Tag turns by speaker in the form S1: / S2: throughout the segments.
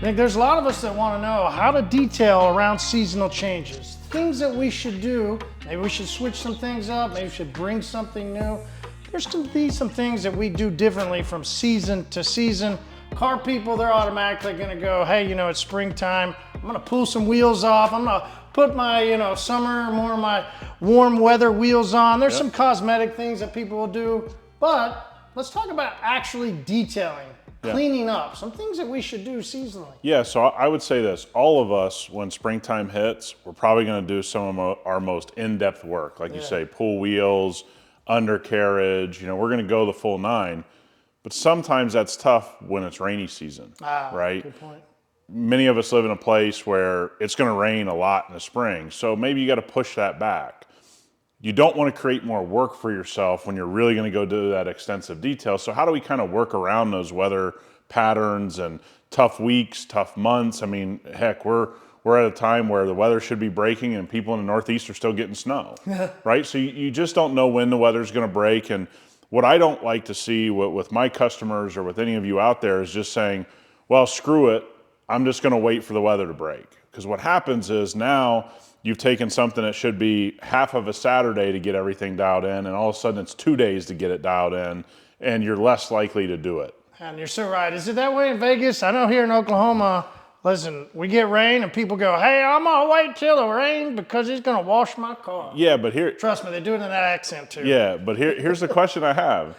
S1: I think there's a lot of us that want to know how to detail around seasonal changes. Things that we should do. Maybe we should switch some things up. Maybe we should bring something new. There's going to be some things that we do differently from season to season. Car people, they're automatically going to go, hey, it's springtime. I'm going to pull some wheels off. I'm going to put my, summer, more of my warm weather wheels on. There's some cosmetic things that people will do. But let's talk about actually detailing. Cleaning up, some things that we should do seasonally.
S2: Yeah, so I would say this, all of us, when springtime hits, we're probably gonna do some of our most in-depth work. Like you say, pull wheels, undercarriage, we're gonna go the full 9. But sometimes that's tough when it's rainy season, right?
S1: Good point.
S2: Many of us live in a place where it's gonna rain a lot in the spring, so maybe you gotta push that back. You don't want to create more work for yourself when you're really going to go do that extensive detail. So how do we kind of work around those weather patterns and tough weeks, tough months? I mean, heck, we're at a time where the weather should be breaking and people in the Northeast are still getting snow, right? So you just don't know when the weather's going to break. And what I don't like to see with my customers or with any of you out there is just saying, well, screw it. I'm just going to wait for the weather to break. Because what happens is now you've taken something that should be half of a Saturday to get everything dialed in, and all of a sudden it's 2 days to get it dialed in, and you're less likely to do it.
S1: And you're so right. Is it that way in Vegas? I know here in Oklahoma, listen, we get rain and people go, hey, I'm going to wait till the rain because it's going to wash my car.
S2: Yeah, but here...
S1: Trust me, they do it in that accent too.
S2: Yeah, but here's the question I have.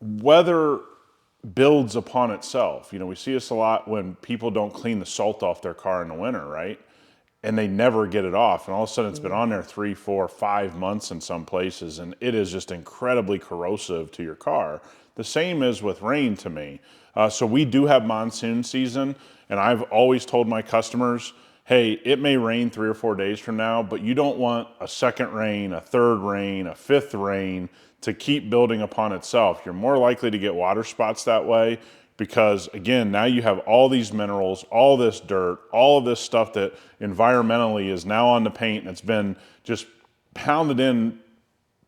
S2: Weather builds upon itself. We see this a lot when people don't clean the salt off their car in the winter, right? And they never get it off. And all of a sudden it's been on there 3, 4, 5 months in some places, and it is just incredibly corrosive to your car. The same is with rain to me. So we do have monsoon season, and I've always told my customers, hey, it may rain 3 or 4 days from now, but you don't want a second rain, a third rain, a fifth rain to keep building upon itself. You're more likely to get water spots that way because, again, now you have all these minerals, all this dirt, all of this stuff that environmentally is now on the paint and it's been just pounded in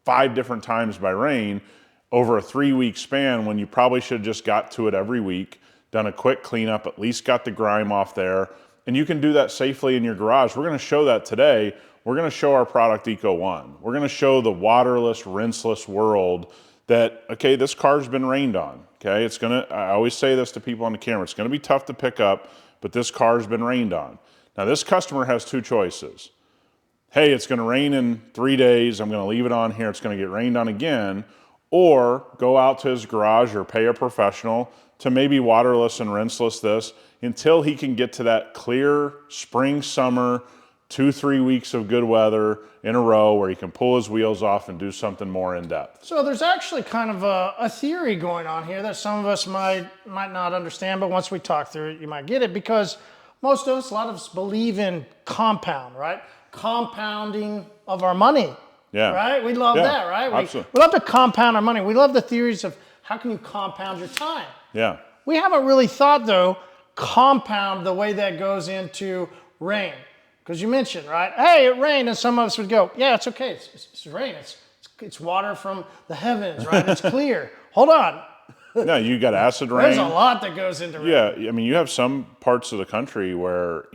S2: 5 different times by rain over a 3-week span when you probably should have just got to it every week, done a quick cleanup, at least got the grime off there, and you can do that safely in your garage. We're gonna show that today. We're gonna show our product Eco One. We're gonna show the waterless, rinseless world that, okay, this car's been rained on, okay? I always say this to people on the camera, it's gonna be tough to pick up, but this car's been rained on. Now this customer has 2 choices. Hey, it's gonna rain in 3 days, I'm gonna leave it on here, it's gonna get rained on again, or go out to his garage or pay a professional to maybe waterless and rinseless this until he can get to that clear spring, summer, 2-3 weeks of good weather in a row where he can pull his wheels off and do something more in depth.
S1: So there's actually kind of a theory going on here that some of us might not understand, but once we talk through it, you might get it, because most of us, a lot of us believe in compound, right? Compounding of our money.
S2: Yeah.
S1: Right? We love that, right?
S2: Absolutely.
S1: We love to compound our money. We love the theories of how can you compound your time.
S2: Yeah.
S1: We haven't really thought, though, compound the way that goes into rain. Because you mentioned, right? Hey, it rained, and some of us would go, yeah, it's okay. It's rain. It's water from the heavens, right? It's clear. Hold on.
S2: No, you got acid rain.
S1: There's a lot that goes into rain.
S2: Yeah, I mean, you have some parts of the country where,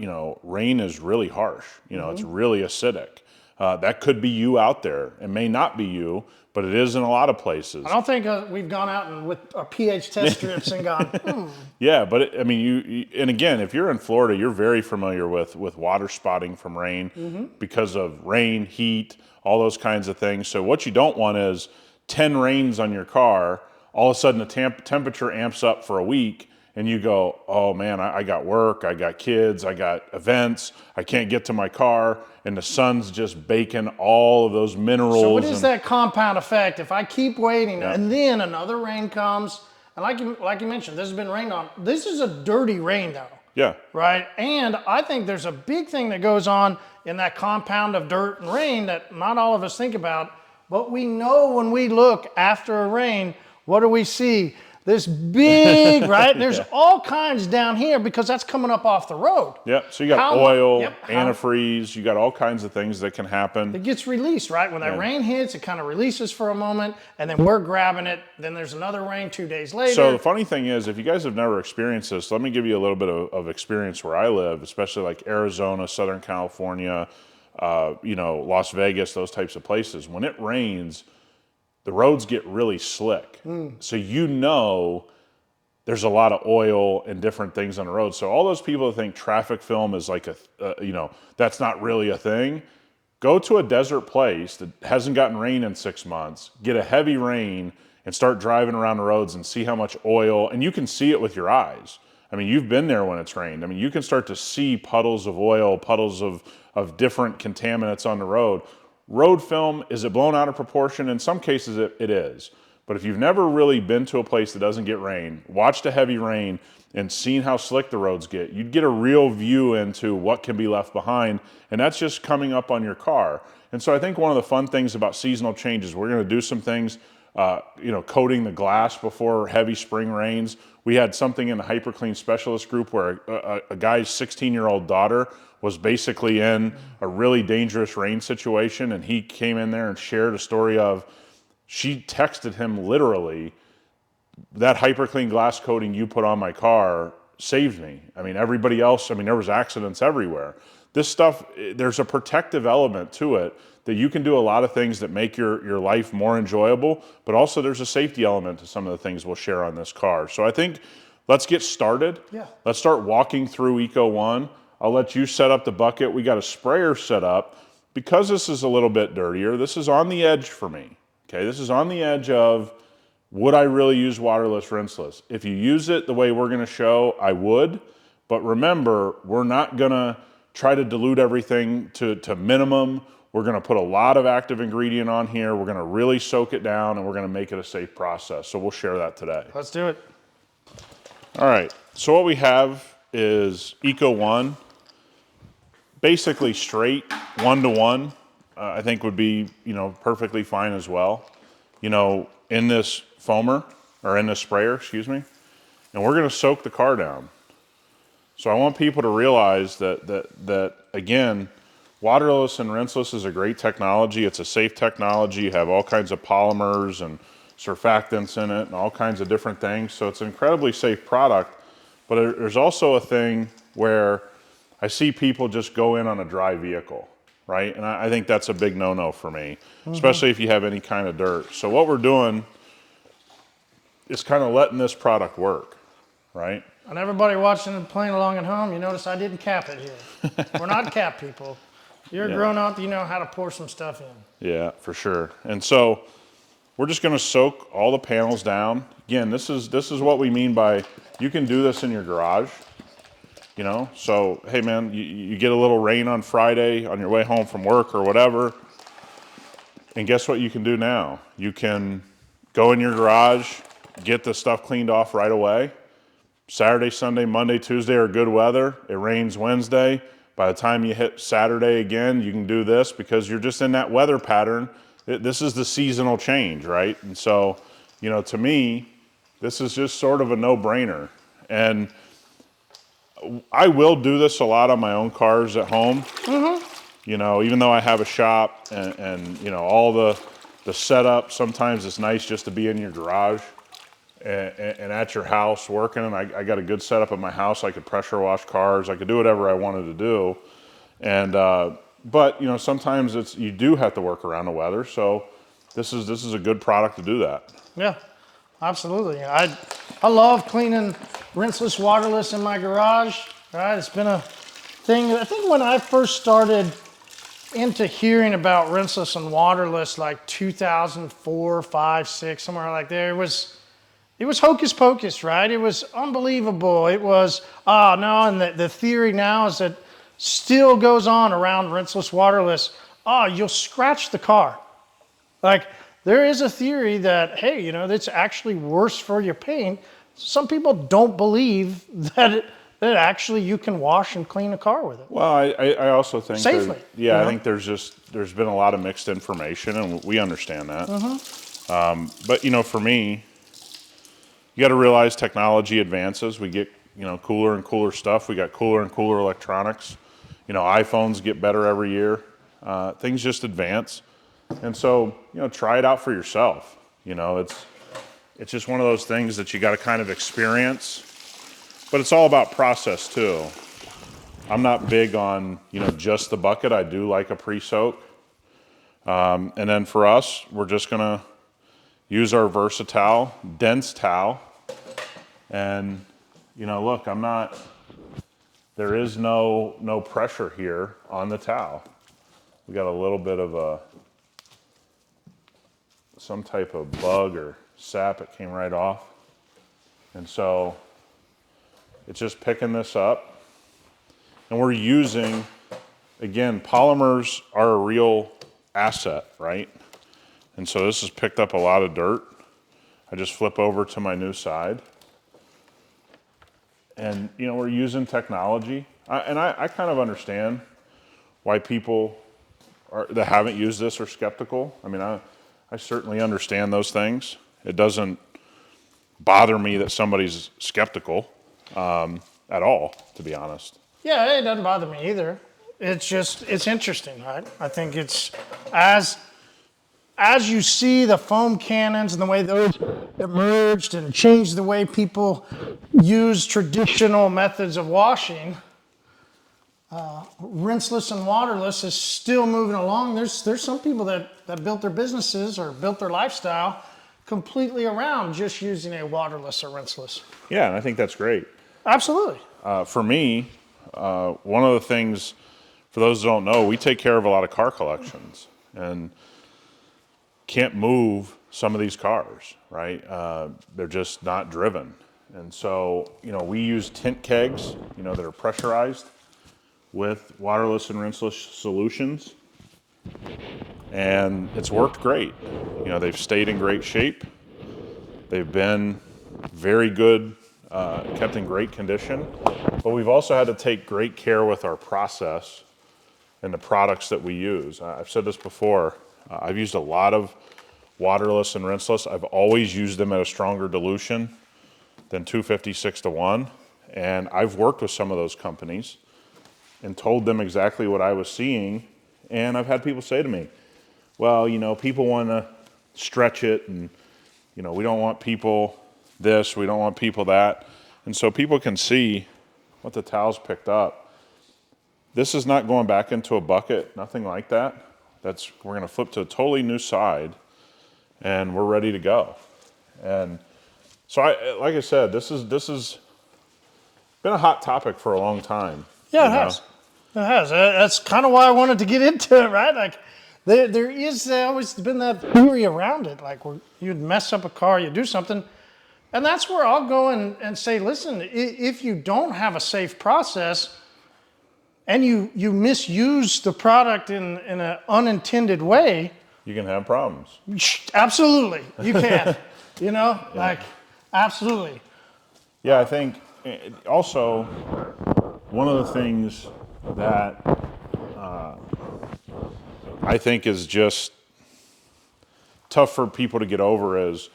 S2: rain is really harsh. It's really acidic. That could be you out there. It may not be you, but it is in a lot of places.
S1: I don't think we've gone out and with our pH test strips and gone,
S2: Yeah, but and again, if you're in Florida, you're very familiar with water spotting from rain because of rain, heat, all those kinds of things. So what you don't want is 10 rains on your car, all of a sudden the temperature amps up for a week, and you go, oh man, I got work, I got kids, I got events, I can't get to my car, and the sun's just baking all of those minerals.
S1: So what is that compound effect? If I keep waiting and then another rain comes, and like you mentioned, this has been rained on. This is a dirty rain though.
S2: Yeah.
S1: Right? And I think there's a big thing that goes on in that compound of dirt and rain that not all of us think about, but we know when we look after a rain, what do we see? this big, right? There's all kinds down here because that's coming up off the road.
S2: Yep, so you got oil, antifreeze, you got all kinds of things that can happen.
S1: It gets released, right? When that rain hits, it kind of releases for a moment, and then we're grabbing it. Then there's another rain 2 days later.
S2: So the funny thing is, if you guys have never experienced this, let me give you a little bit of experience where I live, especially like Arizona, Southern California, Las Vegas, those types of places. When it rains, the roads get really slick. So there's a lot of oil and different things on the road. So all those people that think traffic film is like that's not really a thing, go to a desert place that hasn't gotten rain in 6 months, get a heavy rain and start driving around the roads and see how much oil, and you can see it with your eyes. I mean, you've been there when it's rained. I mean, you can start to see puddles of oil, puddles of different contaminants on the road. Road film, is it blown out of proportion? In some cases it is. But if you've never really been to a place that doesn't get rain, watched a heavy rain and seen how slick the roads get, you'd get a real view into what can be left behind, and that's just coming up on your car. And so I think one of the fun things about seasonal changes, we're gonna do some things, coating the glass before heavy spring rains. We had something in the hyperCLEAN specialist group where a guy's 16-year-old daughter was basically in a really dangerous rain situation, and he came in there and shared a story of, she texted him literally, that hyperCLEAN glass coating you put on my car saved me. I mean, everybody else, there was accidents everywhere. This stuff, there's a protective element to it that you can do a lot of things that make your life more enjoyable, but also there's a safety element to some of the things we'll share on this car. So I think let's get started.
S1: Yeah.
S2: Let's start walking through Eco One. I'll let you set up the bucket. We got a sprayer set up. Because this is a little bit dirtier, this is on the edge for me. Okay, this is on the edge of, would I really use waterless, rinseless? If you use it the way we're gonna show, I would. But remember, we're not gonna try to dilute everything to minimum. We're gonna put a lot of active ingredient on here. We're gonna really soak it down, and we're gonna make it a safe process. So we'll share that today.
S1: Let's do it.
S2: All right, so what we have is Eco One. Basically straight, 1-to-1, I think would be, perfectly fine as well. In this foamer, or in this sprayer, excuse me, and we're gonna soak the car down. So I want people to realize that again, waterless and rinseless is a great technology. It's a safe technology. You have all kinds of polymers and surfactants in it and all kinds of different things. So it's an incredibly safe product, but there's also a thing where I see people just go in on a dry vehicle, right? And I think that's a big no-no for me, especially if you have any kind of dirt. So what we're doing is kind of letting this product work, right?
S1: And everybody watching and playing along at home, you notice I didn't cap it here. We're not cap people. You're grown up, you know how to pour some stuff in.
S2: Yeah, for sure. And so we're just gonna soak all the panels down. Again, this is what we mean by, you can do this in your garage. So, hey man, you get a little rain on Friday on your way home from work or whatever, and guess what you can do now? You can go in your garage, get the stuff cleaned off right away. Saturday, Sunday, Monday, Tuesday are good weather. It rains Wednesday. By the time you hit Saturday again, you can do this because you're just in that weather pattern. This is the seasonal change, right? And so, to me, this is just sort of a no-brainer. And I will do this a lot on my own cars at home. Even though I have a shop and all the setup, sometimes it's nice just to be in your garage and at your house working. And I got a good setup at my house. I could pressure wash cars. I could do whatever I wanted to do. And but sometimes you do have to work around the weather. So this is a good product to do that.
S1: Yeah. Absolutely. I love cleaning rinseless, waterless in my garage. Right? It's been a thing. I think when I first started into hearing about rinseless and waterless, like 2004, 5, 6, somewhere like there, it was hocus pocus, right? It was unbelievable. It was, no, and the theory now is that still goes on around rinseless, waterless. You'll scratch the car. Like, there is a theory that, hey, that's actually worse for your paint. Some people don't believe that actually you can wash and clean a car with it.
S2: Well, I also think
S1: safely.
S2: I think there's been a lot of mixed information, and we understand that. But for me, you got to realize technology advances. We get, cooler and cooler stuff. We got cooler and cooler electronics. iPhones get better every year. Things just advance. And so, try it out for yourself. It's just one of those things that you got to kind of experience. But it's all about process too. I'm not big on, just the bucket. I do like a pre-soak. And then for us, we're just gonna use our versatile, dense towel. And, look, there is no pressure here on the towel. We got a little bit of some type of bug or sap. It came right off. And so it's just picking this up. And we're using, again, polymers are a real asset, right? And so this has picked up a lot of dirt. I just flip over to my new side. And, we're using technology. I kind of understand why people that haven't used this are skeptical. I mean, I certainly understand those things. It doesn't bother me that somebody's skeptical at all, to be honest.
S1: Yeah, it doesn't bother me either. It's interesting, right? I think it's, as you see the foam cannons and the way those emerged and changed the way people use traditional methods of washing, rinseless and waterless is still moving along. There's some people that built their businesses or built their lifestyle completely around just using a waterless or rinseless.
S2: Yeah, and I think that's great.
S1: Absolutely.
S2: For me, one of the things, for those who don't know, we take care of a lot of car collections and can't move some of these cars, right? They're just not driven. And so, we use tint kegs, that are pressurized with waterless and rinseless solutions. And it's worked great. They've stayed in great shape. They've been very good, kept in great condition. But we've also had to take great care with our process and the products that we use. I've said this before. I've used a lot of waterless and rinseless. I've always used them at a stronger dilution than 256-1. And I've worked with some of those companies and told them exactly what I was seeing. And I've had people say to me, well, people want to stretch it and, we don't want people this, we don't want people that. And so people can see what the towel's picked up. This is not going back into a bucket, nothing like that. We're gonna flip to a totally new side and we're ready to go. And so like I said, this has been a hot topic for a long time.
S1: Yeah, it has. It has. That's kind of why I wanted to get into it, right? Like, there is always been that theory around it. Like, you'd mess up a car, you do something, and that's where I'll go and say, listen, if you don't have a safe process and you misuse the product in an unintended way,
S2: you can have problems.
S1: Absolutely, you can. Like, absolutely.
S2: Yeah, I think also one of the things that I think is just tough for people to get over is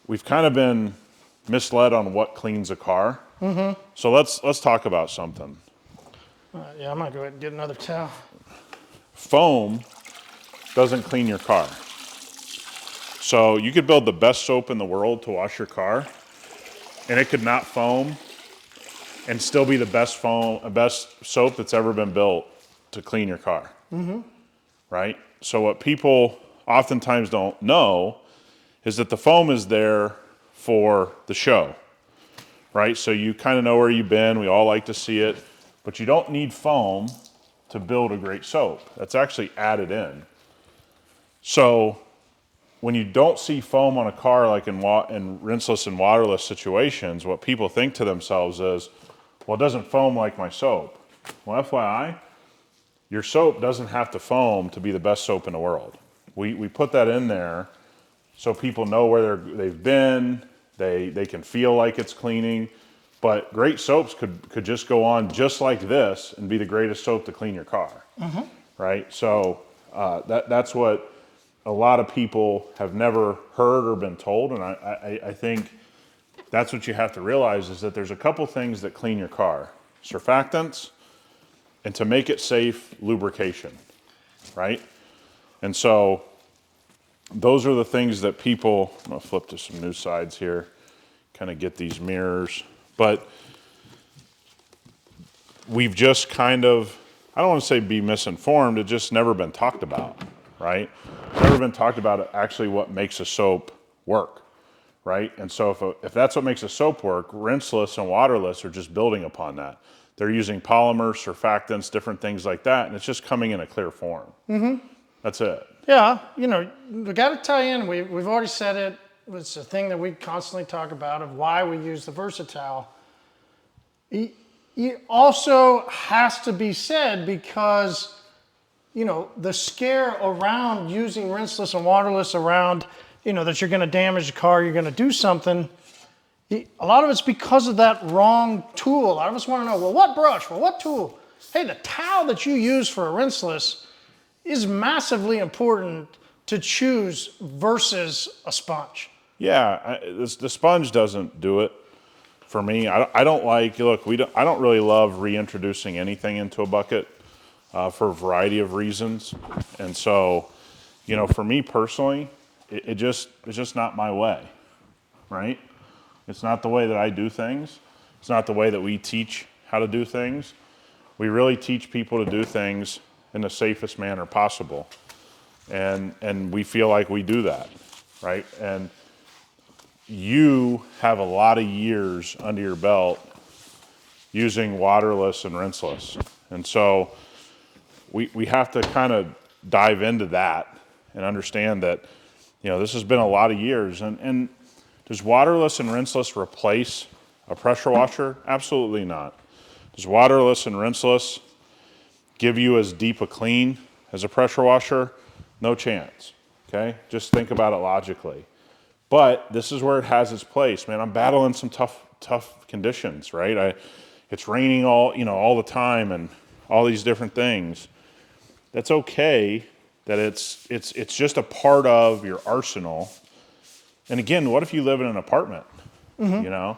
S2: we've kind of been misled on what cleans a car. Mm-hmm. So let's talk about something.
S1: Yeah, I'm gonna go ahead and get another towel.
S2: Foam doesn't clean your car. So you could build the best soap in the world to wash your car, and it could not foam and still be the best soap that's ever been built to clean your car. Mm-hmm. Right? So what people oftentimes don't know is that the foam is there for the show, right? So you kind of know where you've been. We all like to see it, but you don't need foam to build a great soap. That's actually added in. So when you don't see foam on a car, like in rinseless and waterless situations, what people think to themselves is, well, it doesn't foam like my soap. Well, FYI, your soap doesn't have to foam to be the best soap in the world. We put that in there so people know where they've been, they can feel like it's cleaning, but great soaps could just go on just like this and be the greatest soap to clean your car, mm-hmm. Right? So that's what a lot of people have never heard or been told, and I think that's what you have to realize, is that there's a couple things that clean your car. Surfactants, and to make it safe, lubrication, right? And so those are the things that people, I'm gonna flip to some new sides here, kind of get these mirrors, but we've just kind of, I don't want to say be misinformed, it's just never been talked about, right? It's never been talked about actually what makes a soap work, right? And so if that's what makes a soap work, rinseless and waterless are just building upon that. They're using polymers, surfactants, different things like that, and it's just coming in a clear form. Mm-hmm. That's it.
S1: Yeah, you know, we got to tie in, we've already said it, it's a thing that we constantly talk about of why we use the Versatile. It also has to be said because, you know, the scare around using rinseless and waterless around, you know, that you're going to damage the car, you're going to do something, a lot of it's because of that wrong tool. A lot of us want to know, well, what brush? Well, what tool? Hey, the towel that you use for a rinseless is massively important to choose versus a sponge.
S2: Yeah, the sponge doesn't do it for me. I don't like, look, I don't really love reintroducing anything into a bucket for a variety of reasons. And so, you know, for me personally, it's just not my way, right? It's not the way that I do things. It's not the way that we teach how to do things. We really teach people to do things in the safest manner possible. And we feel like we do that, right? And you have a lot of years under your belt using waterless and rinseless. And so we have to kind of dive into that and understand that, you know, this has been a lot of years. And does waterless and rinseless replace a pressure washer? Absolutely not. Does waterless and rinseless give you as deep a clean as a pressure washer? No chance, okay? Just think about it logically. But this is where it has its place, man. I'm battling some tough conditions, right? It's raining all the time and all these different things. That's okay that it's just a part of your arsenal. And again, what if you live in an apartment? Mm-hmm. You know,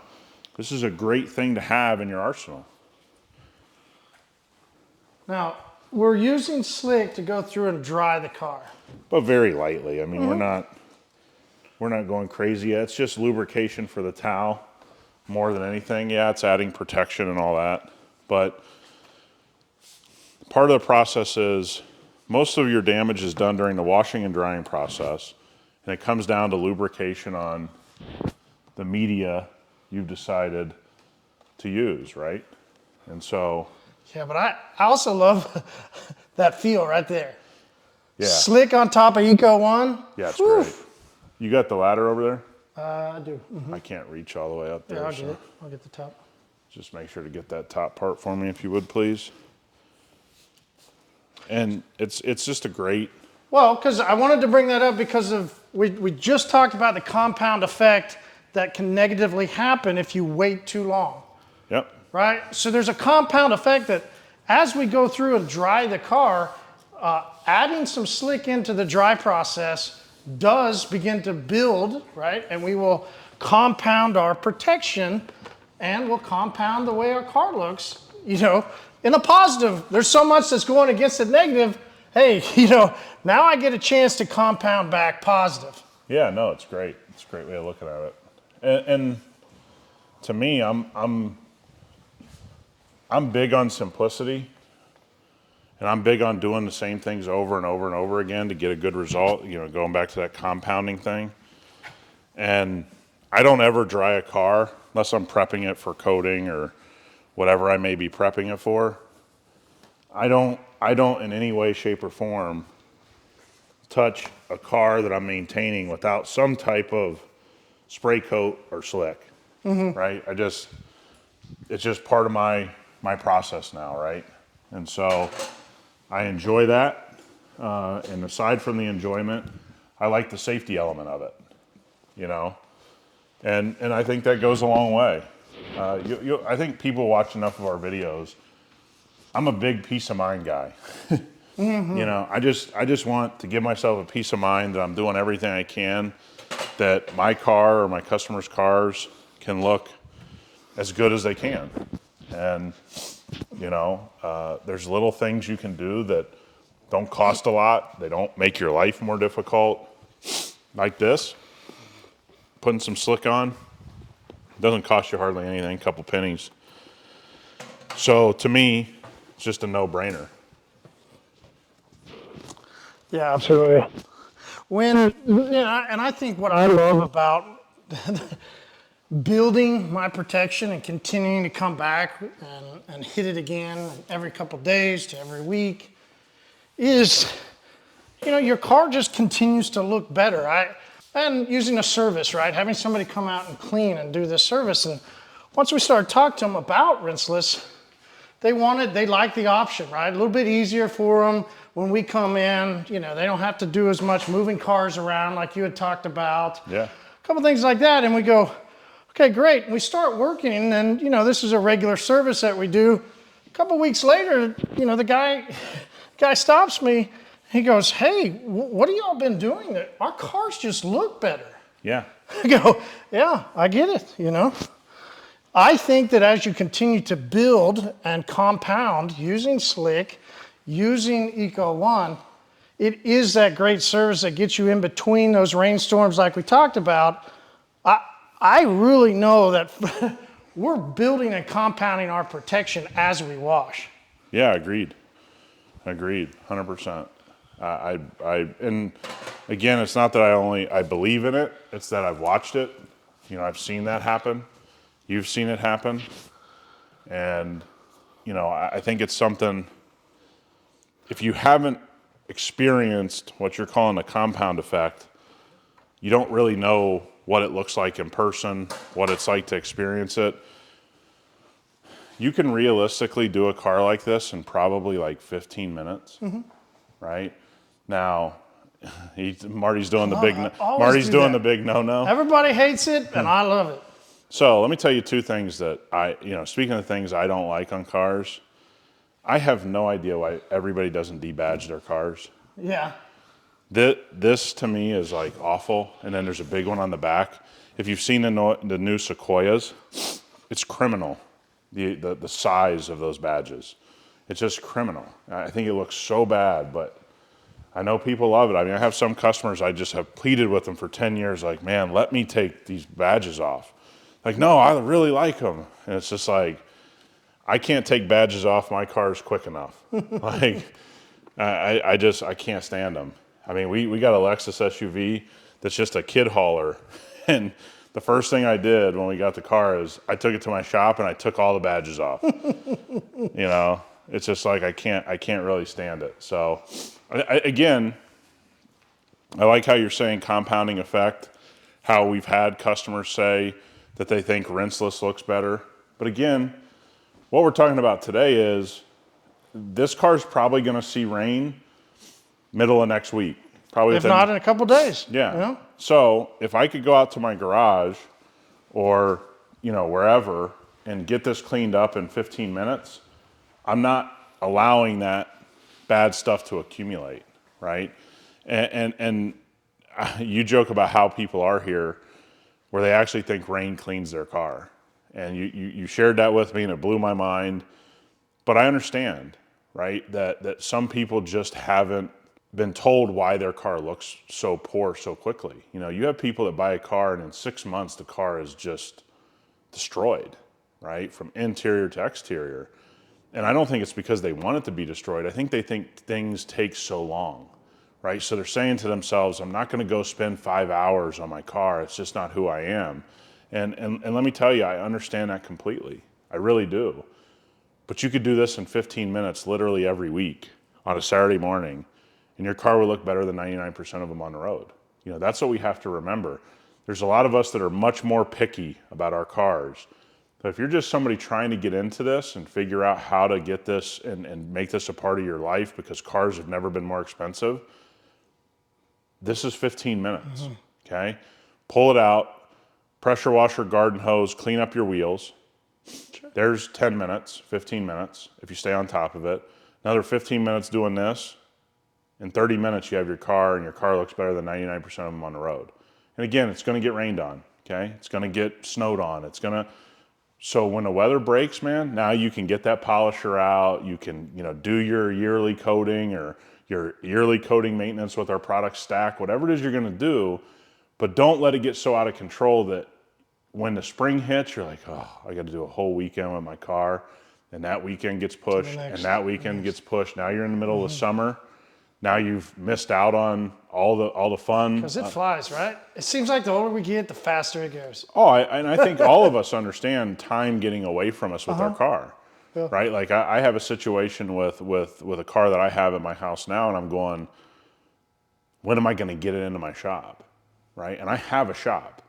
S2: this is a great thing to have in your arsenal.
S1: Now, we're using slick to go through and dry the car.
S2: But very lightly. I mean, we're not going crazy yet. It's just lubrication for the towel more than anything. Yeah, it's adding protection and all that. But part of the process is most of your damage is done during the washing and drying process. And it comes down to lubrication on the media you've decided to use, right? And so...
S1: Yeah, but I also love that feel right there.
S2: Yeah.
S1: Slick on top of Eco One.
S2: Yeah, it's great. You got the ladder over there?
S1: I do. Mm-hmm.
S2: I can't reach all the way up there.
S1: Yeah, I'll get it. I'll get the top.
S2: Just make sure to get that top part for me, if you would, please. And it's just a great...
S1: Well, because I wanted to bring that up because of we just talked about the compound effect that can negatively happen if you wait too long.
S2: Yep.
S1: Right? So there's a compound effect that as we go through and dry the car, adding some slick into the dry process does begin to build, right? And we will compound our protection and we'll compound the way our car looks, you know, in a positive. There's so much that's going against the negative. Hey, you know, now I get a chance to compound back positive.
S2: Yeah, no, it's great. It's a great way of looking at it. And to me, I'm big on simplicity, and I'm big on doing the same things over and over and over again to get a good result, you know, going back to that compounding thing. And I don't ever dry a car unless I'm prepping it for coating or whatever I may be prepping it for. I don't in any way, shape, or form touch a car that I'm maintaining without some type of spray coat or slick, right? It's just part of my process now, right? And so I enjoy that. And aside from the enjoyment, I like the safety element of it, you know? And I think that goes a long way. I think people watch enough of our videos. I'm a big peace of mind guy. You know, I just want to give myself a peace of mind that I'm doing everything I can, that my car or my customers' cars can look as good as they can. And, you know, there's little things you can do that don't cost a lot. They don't make your life more difficult. Like this, putting some slick on, doesn't cost you hardly anything, a couple pennies. So to me, it's just a no-brainer.
S1: Yeah, absolutely. When, you know, and I think what I love about building my protection and continuing to come back and hit it again every couple days to every week is, you know, your car just continues to look better. And using a service, right? Having somebody come out and clean and do this service. And once we started talking to them about Rinseless, they liked the option, right? A little bit easier for them when we come in. You know, they don't have to do as much moving cars around like you had talked about.
S2: Yeah.
S1: A couple things like that. And we go, okay, great. And we start working, and, you know, this is a regular service that we do. A couple weeks later, you know, the guy stops me. He goes, hey, what have y'all been doing? Our cars just look better.
S2: Yeah.
S1: I go, yeah, I get it, you know. I think that as you continue to build and compound using Slick, using Eco1, it is that great service that gets you in between those rainstorms like we talked about. I really know that we're building and compounding our protection as we wash.
S2: Yeah, agreed, 100%. And again, it's not that I believe in it, it's that I've watched it. You know, I've seen that happen. You've seen it happen. And, you know, I think it's something, if you haven't experienced what you're calling a compound effect, you don't really know what it looks like in person, what it's like to experience it. You can realistically do a car like this in probably like 15 minutes, right? Now, Marty's doing the big the big no-no.
S1: Everybody hates it, and I love it.
S2: So let me tell you two things that speaking of things I don't like on cars, I have no idea why everybody doesn't debadge their cars.
S1: Yeah.
S2: This to me is like awful. And then there's a big one on the back. If you've seen the new Sequoias, it's criminal. The size of those badges. It's just criminal. I think it looks so bad, but I know people love it. I mean, I have some customers I just have pleaded with them for 10 years, like, man, let me take these badges off. Like, no, I really like them. And it's just like, I can't take badges off my cars quick enough. Like, I can't stand them. I mean, we got a Lexus SUV that's just a kid hauler. And the first thing I did when we got the car is I took it to my shop and I took all the badges off. You know, it's just like I can't really stand it. So, again, I like how you're saying compounding effect, how we've had customers say that they think Rinseless looks better. But again, what we're talking about today is this car's probably going to see rain middle of next week. Probably
S1: if not in a couple days.
S2: Yeah.
S1: You know?
S2: So if I could go out to my garage or, you know, wherever and get this cleaned up in 15 minutes, I'm not allowing that bad stuff to accumulate, right? And you joke about how people are here where they actually think rain cleans their car. And you shared that with me and it blew my mind. But I understand, right, that some people just haven't been told why their car looks so poor so quickly. You know, you have people that buy a car and in 6 months the car is just destroyed, right, from interior to exterior. And I don't think it's because they want it to be destroyed. I think they think things take so long, right? So they're saying to themselves, I'm not gonna go spend 5 hours on my car. It's just not who I am. And let me tell you, I understand that completely. I really do. But you could do this in 15 minutes literally every week on a Saturday morning, and your car will look better than 99% of them on the road. You know, that's what we have to remember. There's a lot of us that are much more picky about our cars. But if you're just somebody trying to get into this and figure out how to get this and make this a part of your life because cars have never been more expensive, this is 15 minutes, okay? Pull it out, pressure washer, garden hose, clean up your wheels. Sure. There's 10 minutes, 15 minutes if you stay on top of it. Another 15 minutes doing this. In 30 minutes, you have your car, and your car looks better than 99% of them on the road. And again, it's going to get rained on, okay? It's gonna get snowed on. So when the weather breaks, man, now you can get that polisher out. You can, do your yearly coating or your yearly coating maintenance with our product stack, whatever it is you're gonna do, but don't let it get so out of control that when the spring hits, you're like, oh, I got to do a whole weekend with my car, and that weekend gets pushed, and that weekend gets pushed. Now you're in the middle of summer. Now you've missed out on all the fun.
S1: Because it flies, right? It seems like the older we get, the faster it goes.
S2: Oh, I think all of us understand time getting away from us with our car, right? Like I have a situation with a car that I have at my house now, and I'm going, when am I going to get it into my shop, right? And I have a shop.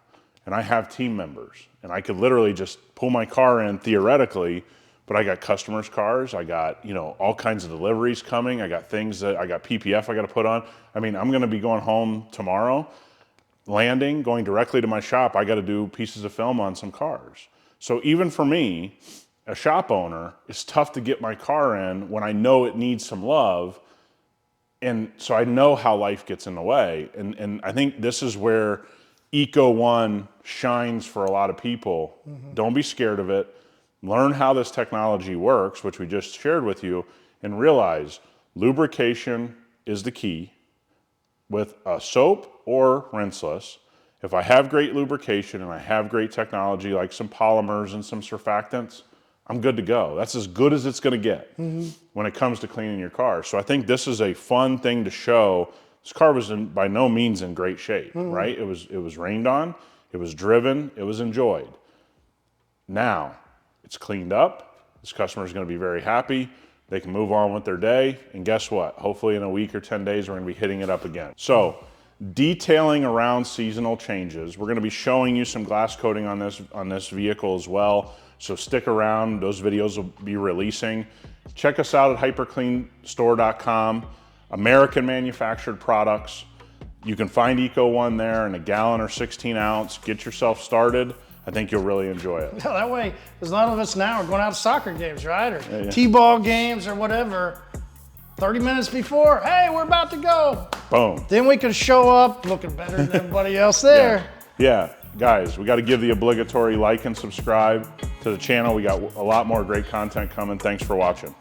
S2: And I have team members, and I could literally just pull my car in theoretically, but I got customers' cars, I got, all kinds of deliveries coming, I got PPF I got to put on. I mean, I'm going to be going home tomorrow, landing, going directly to my shop, I got to do pieces of film on some cars. So even for me, a shop owner, it's tough to get my car in when I know it needs some love, and so I know how life gets in the way, and I think this is where Eco One shines for a lot of people. Don't be scared of it. Learn how this technology works, which we just shared with you, and realize lubrication is the key with a soap or rinseless. If I have great lubrication and I have great technology like some polymers and some surfactants, I'm good to go. That's as good as it's going to get when it comes to cleaning your car. So I think this is a fun thing to show. This car was by no means in great shape, right? It was rained on, it was driven, it was enjoyed. Now, it's cleaned up, this customer is gonna be very happy, they can move on with their day, and guess what? Hopefully in a week or 10 days, we're gonna be hitting it up again. So, detailing around seasonal changes, we're gonna be showing you some glass coating on this vehicle as well, so stick around, those videos will be releasing. Check us out at hypercleanstore.com. American manufactured products. You can find Eco One there in a gallon or 16 ounce. Get yourself started. I think you'll really enjoy it.
S1: Yeah, that way, because a lot of us now are going out to soccer games, right? Or T-ball games or whatever. 30 minutes before, hey, we're about to go.
S2: Boom.
S1: Then we can show up looking better than everybody else there.
S2: Yeah, guys, we got to give the obligatory like and subscribe to the channel. We got a lot more great content coming. Thanks for watching.